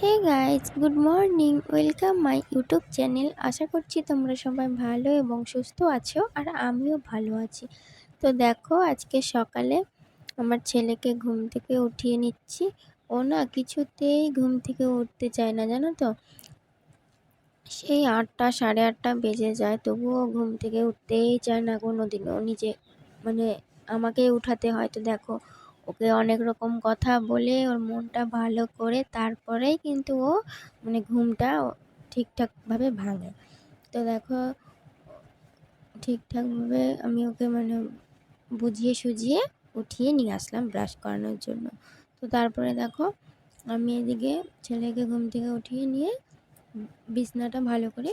Hey guys, good morning, welcome my YouTube channel. আশা করছি তোমরা সবাই ভালো এবং সুস্থ আছো, আর আমিও ভালো আছি। তো দেখো, আজকে সকালে আমার ছেলেকে ঘুম থেকে উঠিয়ে নিচ্ছি। ও না কিছুতেই ঘুম থেকে উঠতে চায় না, জানো তো। সেই 8টা সাড়ে 8টা বেজে যায়, তবুও ঘুম থেকে উঠতেই চায় না কোনো দিনও। নিজে মানে আমাকে উঠাতে হয়। তো দেখো, ওকে অনেক রকম কথা বলে ওর মনটা ভালো করে তারপরেই কিন্তু ও ঘুমটা ঠিকঠাকভাবে ভাঙে। তো দেখো, ঠিকঠাকভাবে আমি ওকে বুঝিয়ে সুঝিয়ে উঠিয়ে নিয়ে আসলাম ব্রাশ করানোর জন্য। তো তারপরে দেখো, আমি এদিকে ছেলেকে ঘুম থেকে উঠিয়ে নিয়ে বিছনাটা ভালো করে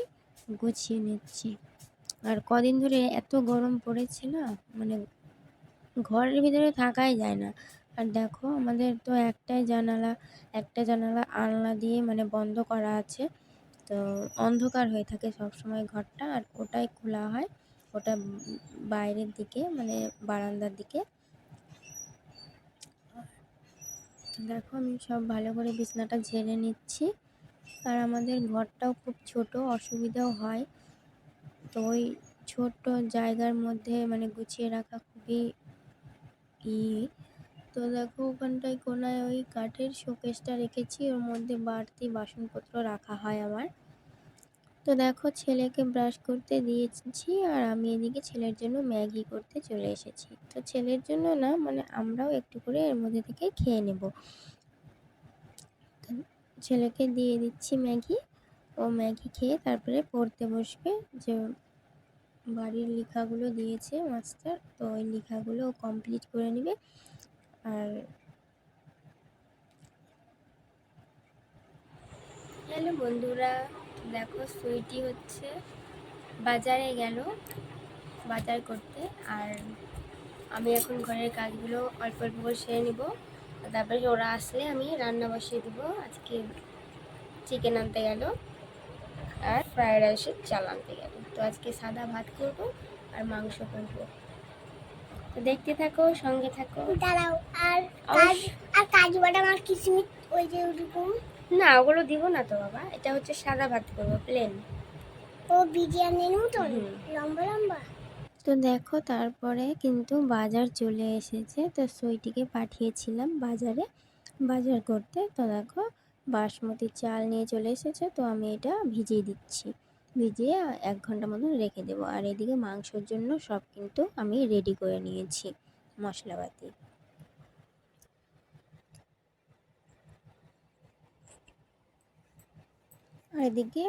গুছিয়ে নিচ্ছি। আর কদিন ধরে এত গরম পড়েছে না, মানে ঘরের ভিতরে থাকাই যায় না। আর দেখো, আমাদের তো একটা জানালা আলনা দিয়ে বন্ধ করা আছে। তো অন্ধকার হয়ে থাকে সব সময় ঘরটা, আর ওটাই খোলা হয়। ওটা বাইরের দিকে, বারান্দার দিকে। তো দেখো, আমি সব ভালো করে বিছনাটা ঝেড়ে নিচ্ছি। আর আমাদের ঘরটাও খুব ছোট, অসুবিধাও হয়। তো ওই ছোট্ট জায়গার মধ্যে গুছিয়ে রাখা খুবই ই তো দেখো, ওখানটায় কোনায় ওই কাঠের শোকেসটা রেখেছি, ওর মধ্যে বাড়তি বাসনপত্র রাখা হয় আমার। তো দেখো, ছেলেকে ব্রাশ করতে দিয়েছি, আর আমি এদিকে ছেলের জন্য ম্যাগি করতে চলে এসেছি। তো ছেলের জন্য না, আমরাও একটু করে এর মধ্যে থেকে খেয়ে নেব। তো ছেলেকে দিয়ে দিচ্ছি ম্যাগি। ও ম্যাগি খেয়ে তারপরে পড়তে বসবে। যে বাড়ির লেখাগুলো দিয়েছে মাস্টার, তো ওই লেখাগুলো কমপ্লিট করে নেবে। আর হ্যালো বন্ধুরা, দেখো সুইটি বাজারে গেল বাজার করতে। আর আমি এখন ঘরের কাজগুলো অল্প অল্প করে সেরে নিব। তারপরে ওরা আসলে আমি রান্না বসিয়ে দেবো। আজকে চিকেন আনতে গেল, আর ফ্রায়েড রাইসের চাল আনতে গেল। তো আজকে সাদা ভাত করব আর মাংস করব। তো দেখতে থাকো, সঙ্গে থাকো। দাঁড়াও, আর কাজ আর কাজু বাদাম আর কিশমিশ ওই যে ওরকম না, ওগুলো দিব না তো বাবা। এটা হচ্ছে সাদা ভাত করবো, প্লেন। ও বিরিয়ানির মতন লম্বা লম্বা। তো দেখো, তারপরে কিন্তু বাজার চলে এসেছে। তো সুইটিকে পাঠিয়েছিলাম বাজার করতে। তো দেখো, বাসমতি চাল নিয়ে চলে এসেছে। তো আমি এটা ভিজিয়ে দিচ্ছি, ভিজিয়ে 1 ঘন্টা মতন রেখে দেবো। আর এদিকে মাংসর জন্য সব কিন্তু আমি রেডি করে নিয়েছি, মশলাপাতি। আর এদিকে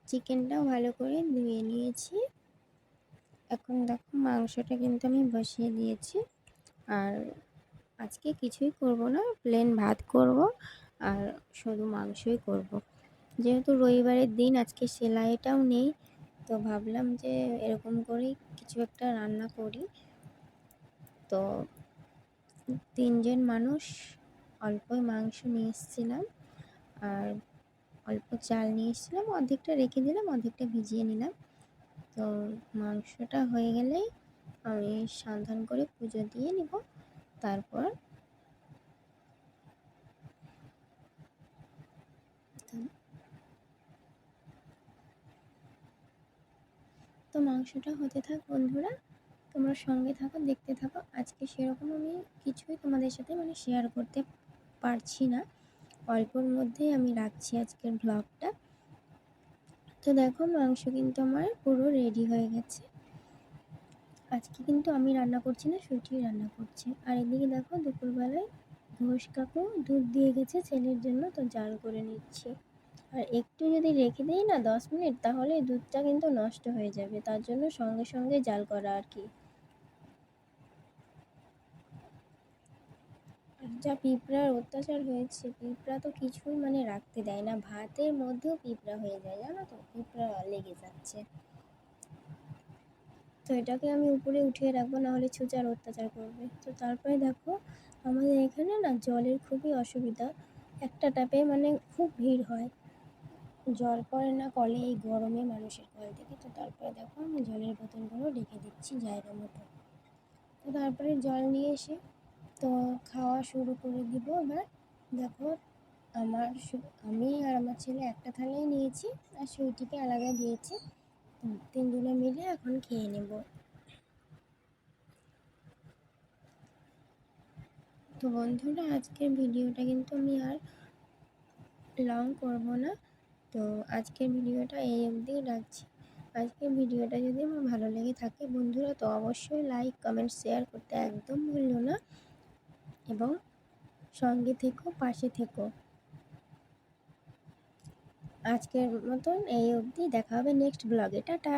চিকেনটাও ভালো করে ধুয়ে নিয়েছি। এখন দেখো, মাংসটা কিন্তু আমি বসিয়ে দিয়েছি। আর আজকে কিছুই করব না, প্লেন ভাত করব আর শুধু মাংসই করব। যেহেতু রবিবারের দিন, আজকে সেলাইটাও নেই। তো ভাবলাম যে এরকম করেই কিছু একটা রান্না করি। তো 3জন মানুষ, অল্পই মাংস নিয়ে এসেছিলাম, আর অল্প চাল নিয়ে এসেছিলাম। অর্ধেকটা রেখে দিলাম, অর্ধেকটা ভিজিয়ে নিলাম। তো মাংসটা হয়ে গেলেই আমি সাবধান করে পুজো দিয়ে নিব। তারপর তো মাংসটা হতে থাক বন্ধুরা, তোমরা সঙ্গে থাকো, দেখতে থাকো। আজকে সেরকম আমি কিছুই তোমাদের সাথে শেয়ার করতে পারছি না, অল্পর মধ্যেই আমি রাখছি আজকের ব্লগটা। তো দেখো, মাংস কিন্তু আমার পুরো রেডি হয়ে গেছে। আজকে কিন্তু আমি রান্না করছি না, সুইটি রান্না করছে। আর এদিকে দেখো, দুপুরবেলায় ঘোষ কাকু দুধ দিয়ে গেছে ছেলের জন্য, তো জাল করে নিচ্ছি। আর একটু যদি রেখে দিই না 10 মিনিট, তাহলে দুধটা কিন্তু নষ্ট হয়ে যাবে। তার জন্য সঙ্গে সঙ্গে জাল করা আর কি। আর যা পিঁপড়ার অত্যাচার হয়েছে, পিঁপড়া তো কিছুই রাখতে দেয় না, ভাতের মধ্যেও পিঁপড়া হয়ে যায়, জানো তো, পিঁপড়া লেগে যাচ্ছে। তো এটাকে আমি উপরে উঠিয়ে রাখবো, নাহলে ছুঁচার অত্যাচার করবে। তো তারপরে দেখো, আমাদের এখানে না জলের খুবই অসুবিধা। একটা ট্যাপে খুব ভিড় হয়, জল পড়ে না কলে এই গরমে মানুষের কল থেকে। তো তারপরে দেখো, আমি জলের বোতলগুলো রেখে দিচ্ছি জায়গা মতো। তো তারপরে জল নিয়ে এসে তো খাওয়া শুরু করে দিব। এবার দেখো, আমি আর আমার ছেলে একটা থালায় নিয়েছি, আর সুইটিকে আলাদা দিয়েছি। তিনজনে মিলে এখন খেয়ে নেব। তো বন্ধুরা, আজকের ভিডিওটা কিন্তু আমি আর লং করব না। তো আজকের ভিডিওটা এই অবধি রাখছি। আজকের ভিডিওটা যদি আমার ভালো লেগে থাকে বন্ধুরা, তো অবশ্যই লাইক, কমেন্ট, শেয়ার করতে একদম ভুলো না, এবং সঙ্গে থেকো, পাশে থেকো। আজকের মতন এই অবধি, দেখা হবে নেক্সট ব্লগে। টাটা।